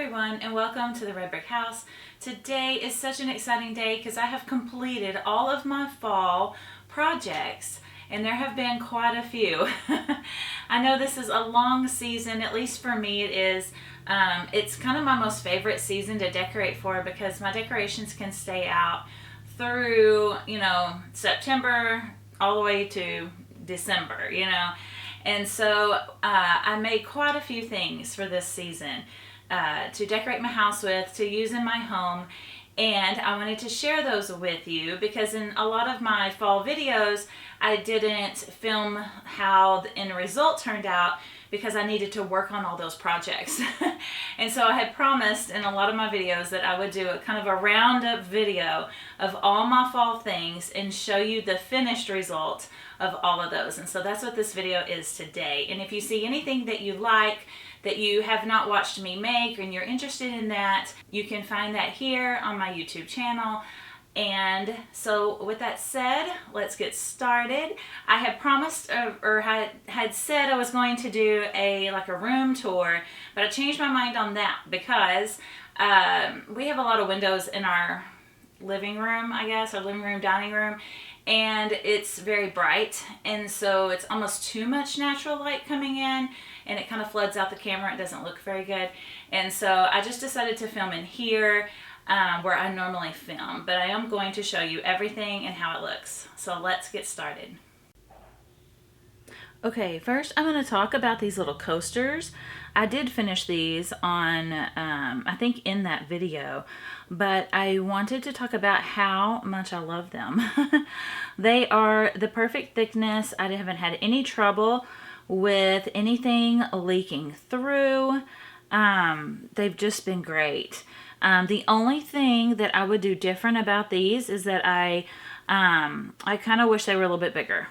everyone, and welcome to the Red Brick House. Today is such an exciting day because I have completed all of my fall projects, and there have been quite a few. I know this is a long season, at least for me it is. It's kind of my most favorite season to decorate for because my decorations can stay out through, September all the way to December, And so I made quite a few things for this season to decorate my house with, to use in my home. And I wanted to share those with you because in a lot of my fall videos, I didn't film how the end result turned out because I needed to work on all those projects. And so I had promised in a lot of my videos that I would do a kind of a roundup video of all my fall things and show you the finished result of all of those. And so that's what this video is today. And if you see anything that you like, that you have not watched me make, and you're interested in that, you can find that here on my YouTube channel. And so with that said, let's get started. I had promised or had said I was going to do a room tour, but I changed my mind on that because we have a lot of windows in our living room, I guess, our living room, dining room, and it's very bright, and so it's almost too much natural light coming in, and it kind of floods out the camera. It doesn't look very good, and so I just decided to film in here where I normally film, but I am going to show you everything and how it looks. So let's get started. Okay, first I'm going to talk about these little coasters. I did finish these on, I think in that video, but I wanted to talk about how much I love them. They are the perfect thickness. I haven't had any trouble with anything leaking through. They've just been great. The only thing that I would do different about these is that I kind of wish they were a little bit bigger.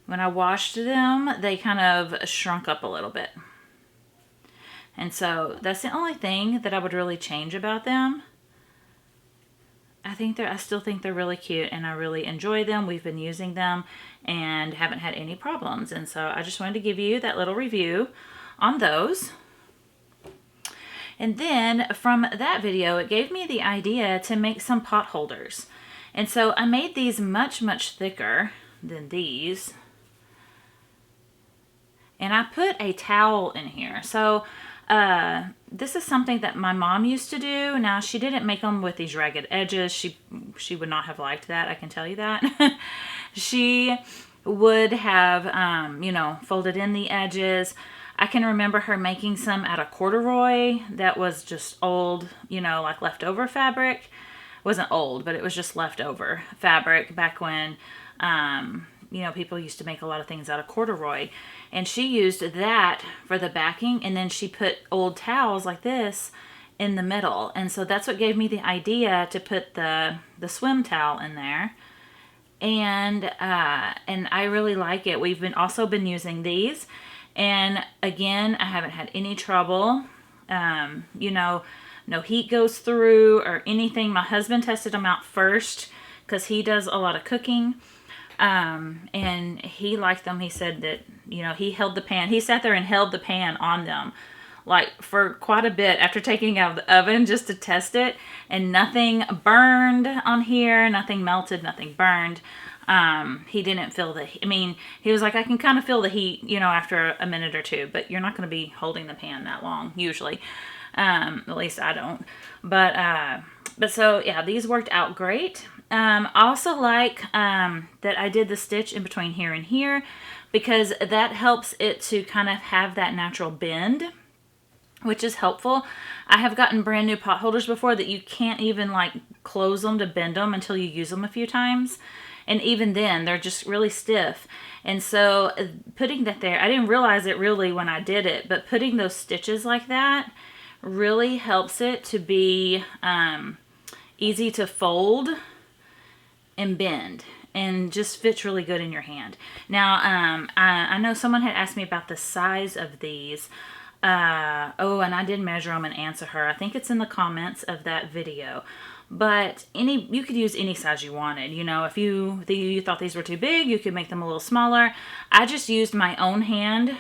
When I washed them, they kind of shrunk up a little bit. And so that's the only thing that I would really change about them. I still think they're really cute and I really enjoy them. We've been using them and haven't had any problems. And so I just wanted to give you that little review on those. And then from that video, it gave me the idea to make some pot holders. And so I made these much, much thicker than these. And I put a towel in here. So this is something that my mom used to do. Now, she didn't make them with these ragged edges. She would not have liked that, I can tell you that. She would have, folded in the edges. I can remember her making some out of corduroy that was just old, like leftover fabric. It wasn't old, but it was just leftover fabric back when, people used to make a lot of things out of corduroy. And she used that for the backing, and then she put old towels like this in the middle. And so that's what gave me the idea to put the swim towel in there. And I really like it. We've also been using these. And again, I haven't had any trouble. No heat goes through or anything. My husband tested them out first because he does a lot of cooking. And he liked them. He said that, he held the pan. He sat there and held the pan on them like for quite a bit after taking it out of the oven just to test it. And nothing burned on here. Nothing melted. Nothing burned. He didn't feel the heat. He was like, I can kind of feel the heat, after a minute or two, but you're not going to be holding the pan that long usually. At least I don't. But so yeah, these worked out great. I also like, that I did the stitch in between here and here because that helps it to kind of have that natural bend, which is helpful. I have gotten brand new pot holders before that you can't even close them to bend them until you use them a few times. And even then, they're just really stiff. And so putting that there, I didn't realize it really when I did it, but putting those stitches like that really helps it to be easy to fold and bend and just fits really good in your hand. Now, I know someone had asked me about the size of these. And I did measure them and answer her. I think it's in the comments of that video. But you could use any size you wanted. If you thought these were too big, you could make them a little smaller. I just used my own hand,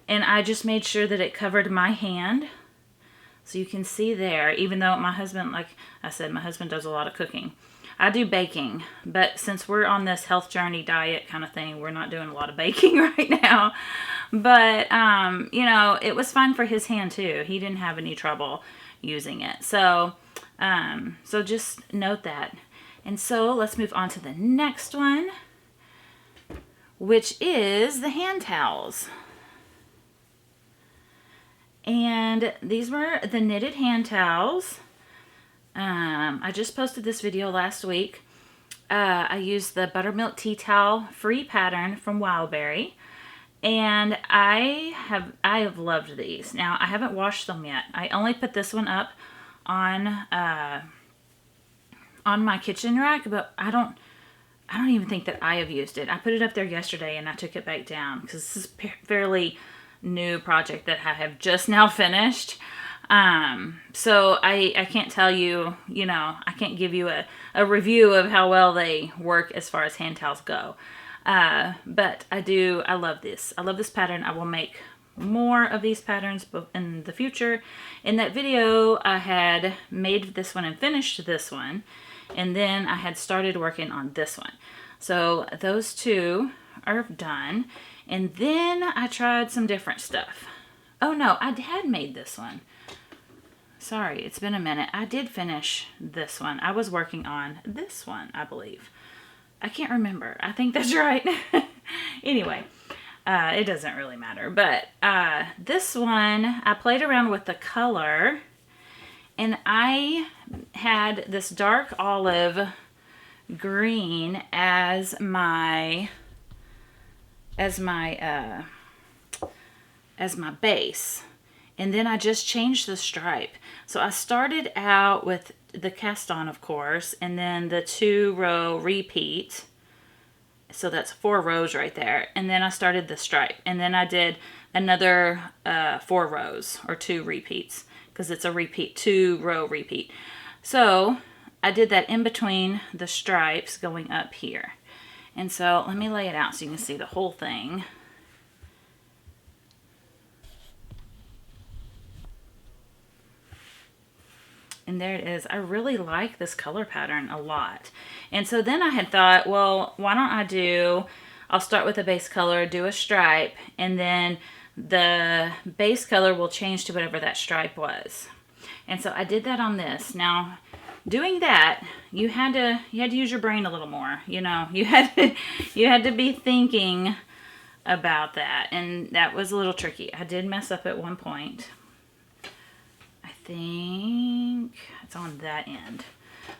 and I just made sure that it covered my hand. So you can see there, even though my husband, like I said, my husband does a lot of cooking. I do baking, but since we're on this health journey diet kind of thing, we're not doing a lot of baking right now. But, you know, it was fine for his hand too. He didn't have any trouble using it. So, so just note that. And so let's move on to the next one, which is the hand towels. And these were the knitted hand towels. I just posted this video last week. I used the buttermilk tea towel free pattern from Wildberry, and I have loved these. Now I haven't washed them yet. I only put this one up on my kitchen rack, but I don't even think that I have used it. I put it up there yesterday and I took it back down because this is a fairly new project that I have just now finished. So I can't tell you, you know, I can't give you a review of how well they work as far as hand towels go. But I love this. I love this pattern. I will make more of these patterns in the future. In that video, I had made this one and finished this one, and then I had started working on this one. So those two are done. And then I tried some different stuff. Oh no, I had made this one. Sorry, it's been a minute. I did finish this one. I was working on this one, I believe. I can't remember. I think that's right. Anyway, it doesn't really matter. But this one, I played around with the color, and I had this dark olive green as my base. And then I just changed the stripe. So I started out with the cast on, of course, and then the 2-row repeat. So that's 4 rows right there. And then I started the stripe. And then I did another 4 rows or 2 repeats because it's a repeat, 2-row repeat. So I did that in between the stripes going up here. And so let me lay it out so you can see the whole thing. And there it is. I really like this color pattern a lot. And so then I had thought, well, why don't I'll start with the base color, do a stripe, and then the base color will change to whatever that stripe was. And so I did that on this. Now, doing that, you had to use your brain a little more. You know, you had to be thinking about that, and that was a little tricky. I did mess up at one point. I think it's on that end.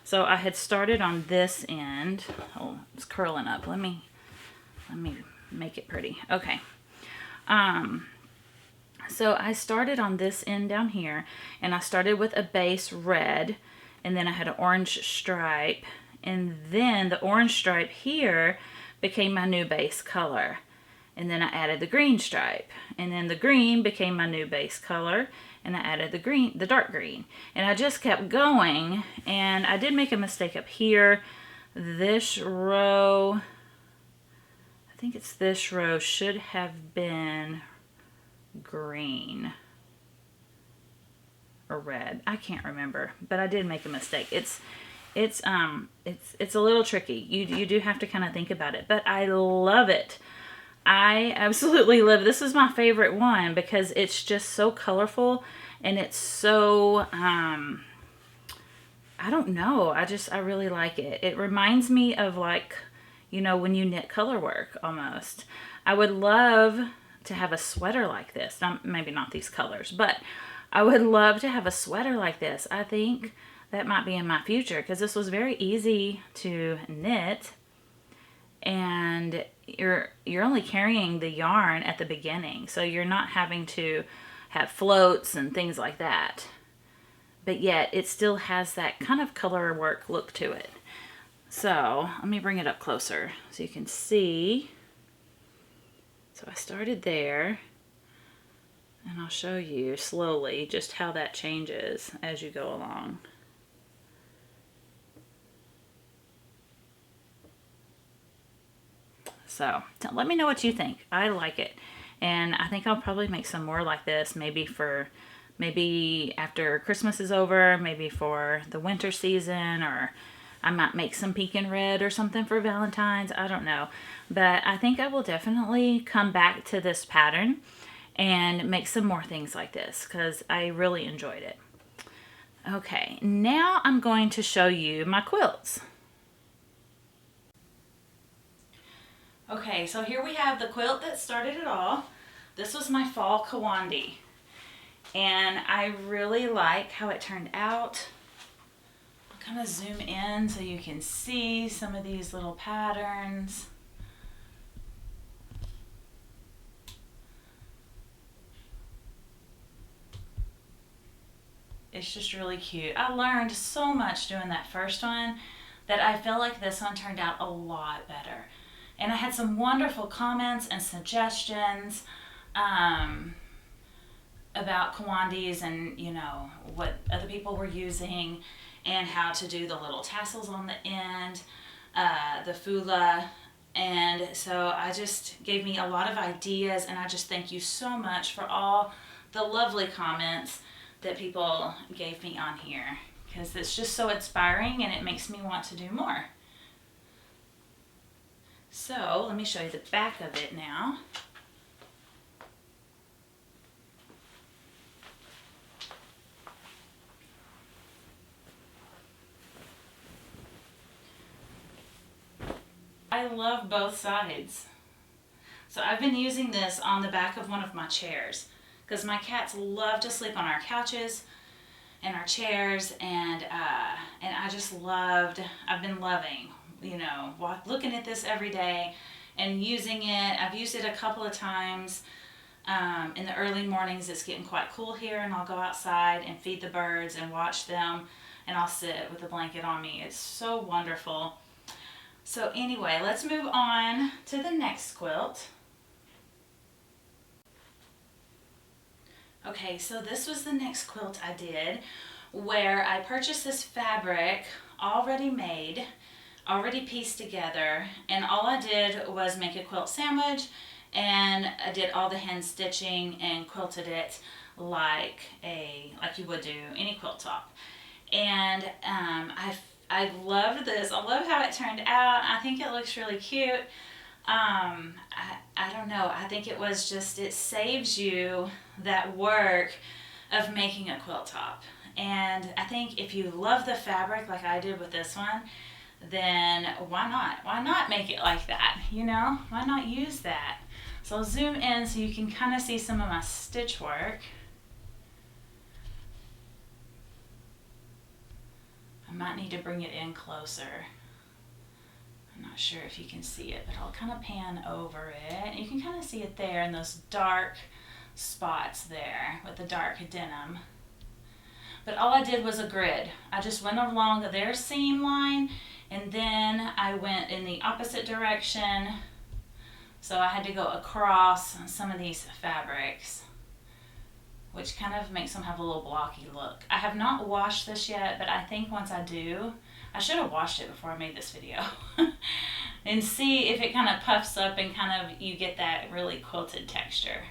So I had started on this end. Oh, it's curling up. Let me make it pretty. Okay. So I started on this end down here, and I started with a base red, and then I had an orange stripe, and then the orange stripe here became my new base color. And then I added the green stripe, and then the green became my new base color, and I added the dark green. And I just kept going, and I did make a mistake up here. This row, I think it's this row, should have been green or red. I can't remember, but I did make a mistake. It's a little tricky. You do have to kind of think about it, but I love it. I absolutely love it. This is my favorite one because it's just so colorful, and it's so I don't know. I really like it. It reminds me of, like, you know, when you knit color work almost. I would love to have a sweater like this. Now, maybe not these colors, but I would love to have a sweater like this. I think that might be in my future because this was very easy to knit, and you're only carrying the yarn at the beginning, so you're not having to have floats and things like that. But yet it still has that kind of color work look to it. So let me bring it up closer so you can see. So I started there, and I'll show you slowly just how that changes as you go along. So let me know what you think. I like it. And I think I'll probably make some more like this, maybe for maybe after Christmas is over, maybe for the winter season, or I might make some pink and red or something for Valentine's. I don't know. But I think I will definitely come back to this pattern and make some more things like this because I really enjoyed it. Okay, now I'm going to show you my quilts. Okay, so here we have the quilt that started it all. This was my fall Kawandi, and I really like how it turned out. I'll kind of zoom in so you can see some of these little patterns. It's just really cute. I learned so much doing that first one that I feel like this one turned out a lot better. And I had some wonderful comments and suggestions about Kawandis and, you know, what other people were using and how to do the little tassels on the end, the fula. And so I just gave me a lot of ideas, and I just thank you so much for all the lovely comments that people gave me on here, because it's just so inspiring and it makes me want to do more. So let me show you the back of it now. I love both sides. So I've been using this on the back of one of my chairs because my cats love to sleep on our couches and our chairs, and I've been loving, you know, looking at this every day and using it. I've used it a couple of times in the early mornings. It's getting quite cool here, and I'll go outside and feed the birds and watch them, and I'll sit with a blanket on me. It's so wonderful. So anyway, let's move on to the next quilt. Okay, so this was the next quilt I did, where I purchased this fabric already made, already pieced together, and all I did was make a quilt sandwich, and I did all the hand stitching and quilted it like you would do any quilt top. And I loved this. I love how it turned out. I think it looks really cute. I don't know. I think it was just, it saves you that work of making a quilt top. And I think if you love the fabric like I did with this one, then why not? Why not make it like that? You know, why not use that? So I'll zoom in so you can kind of see some of my stitch work. I might need to bring it in closer. I'm not sure if you can see it, but I'll kind of pan over it. You can kind of see it there in those dark spots there with the dark denim. But all I did was a grid. I just went along their seam line, and then I went in the opposite direction. So I had to go across some of these fabrics, which kind of makes them have a little blocky look. I have not washed this yet, but I think once I do, I should have washed it before I made this video and see if it kind of puffs up and kind of you get that really quilted texture.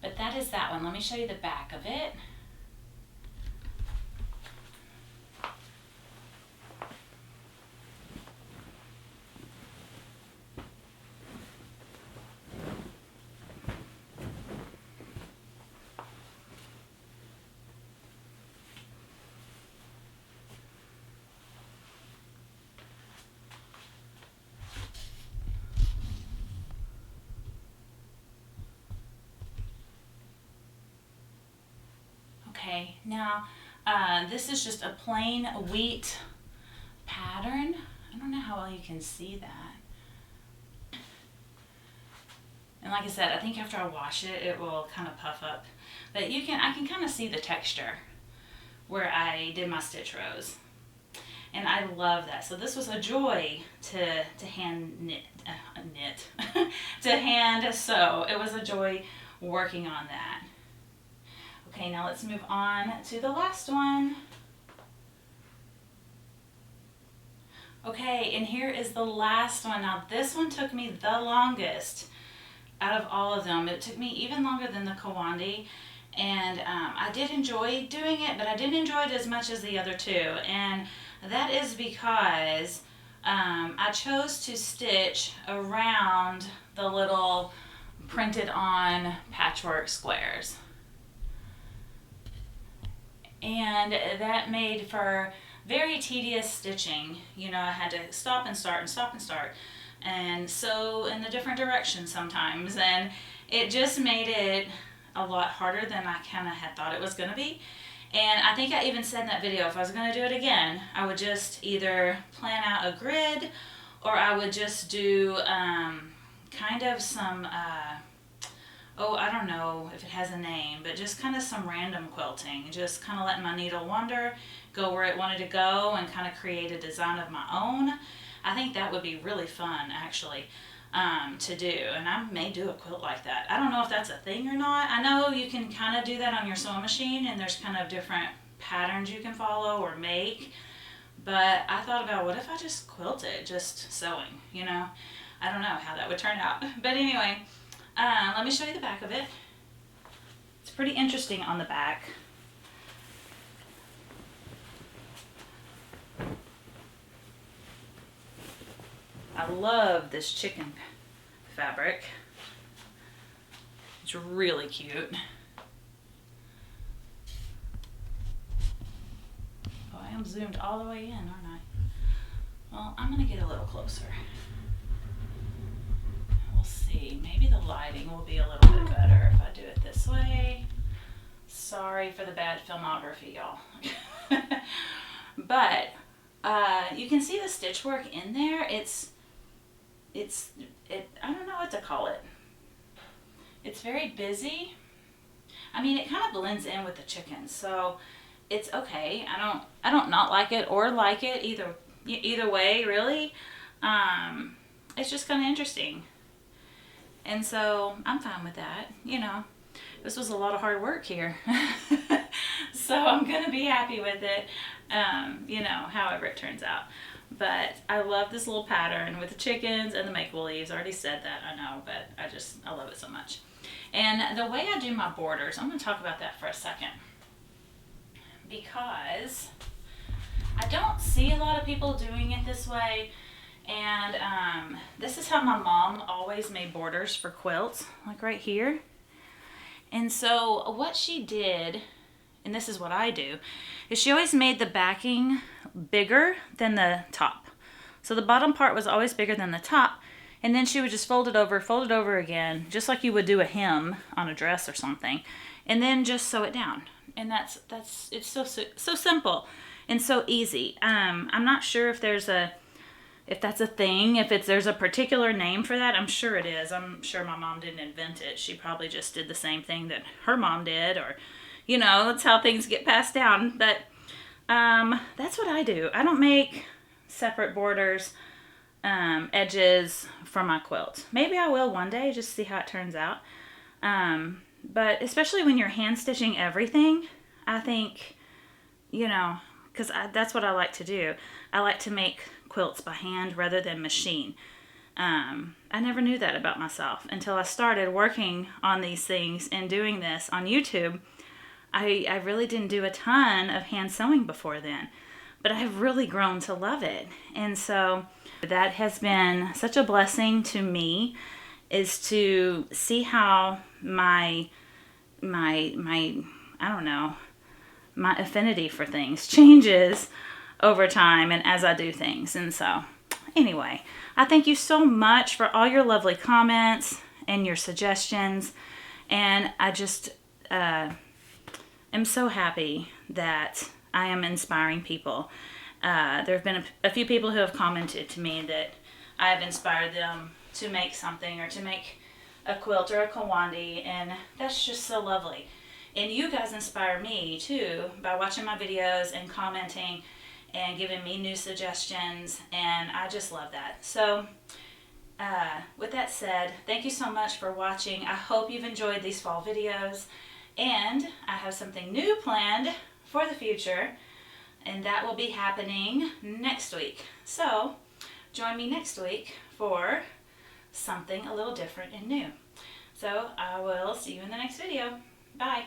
But that is that one. Let me show you the back of it. Okay, now this is just a plain wheat pattern. I don't know how well you can see that. And like I said, I think after I wash it, it will kind of puff up. But I can kind of see the texture where I did my stitch rows. And I love that. So this was a joy to hand knit, to hand sew. It was a joy working on that. Okay, now let's move on to the last one. Okay, and here is the last one. Now this one took me the longest. out of all of them. It took me even longer than the Kawandi, and I did enjoy doing it, but I didn't enjoy it as much as the other two, and that is because I chose to stitch around the little printed on patchwork squares, and that made for very tedious stitching. You know, I had to stop and start and stop and start and sew in the different directions sometimes, and it just made it a lot harder than I kind of had thought it was going to be. And I think I even said in that video, if I was going to do it again, I would just either plan out a grid, or I would just do kind of some, oh, I don't know if it has a name, but just kind of some random quilting. Just kind of letting my needle wander, go where it wanted to go, and kind of create a design of my own. I think that would be really fun, actually, to do. And I may do a quilt like that. I don't know if that's a thing or not. I know you can kind of do that on your sewing machine, and there's kind of different patterns you can follow or make. But I thought about, what if I just quilted, just sewing, you know? I don't know how that would turn out. But anyway, let me show you the back of it. It's pretty interesting on the back. I love this chicken fabric. It's really cute. Oh, I am zoomed all the way in, aren't I? Well, I'm gonna get a little closer. We'll see. Maybe the lighting will be a little bit better if I do it this way. Sorry for the bad filmography, y'all. But you can see the stitch work in there. I don't know what to call it. It's very busy. I mean, it kind of blends in with the chickens, so it's okay. I don't not like it or like it, either way, really. It's just kind of interesting. And so I'm fine with that. You know, this was a lot of hard work here. So I'm going to be happy with it, you know, however it turns out. But I love this little pattern with the chickens and the make-believes. I already said that, I know, but I love it so much. And the way I do my borders, I'm going to talk about that for a second, because I don't see a lot of people doing it this way. And this is how my mom always made borders for quilts, like right here. And so what she did, and this is what I do, is she always made the backing bigger than the top. So the bottom part was always bigger than the top, and then she would just fold it over again, just like you would do a hem on a dress or something, and then just sew it down. And it's so simple and so easy. I'm not sure if that's a thing, there's a particular name for that. I'm sure it is. I'm sure my mom didn't invent it. She probably just did the same thing that her mom did, or, you know, that's how things get passed down. But that's what I do. I don't make separate borders, edges for my quilt. Maybe I will one day, just see how it turns out. But especially when you're hand stitching everything, I think, you know, because that's what I like to do. I like to make quilts by hand rather than machine. I never knew that about myself until I started working on these things and doing this on YouTube. I really didn't do a ton of hand sewing before then, but I've really grown to love it. And so that has been such a blessing to me, is to see how my I don't know, my affinity for things changes over time and as I do things. And so anyway, I thank you so much for all your lovely comments and your suggestions. And I just am so happy that I am inspiring people. There have been a few people who have commented to me that I have inspired them to make something, or to make a quilt or a Kawandi, and that's just so lovely. And you guys inspire me too by watching my videos and commenting and giving me new suggestions, and I just love that. So with that said, thank you so much for watching. I hope you've enjoyed these fall videos, and I have something new planned for the future, and that will be happening next week. So join me next week for something a little different and new. So I will see you in the next video. Bye.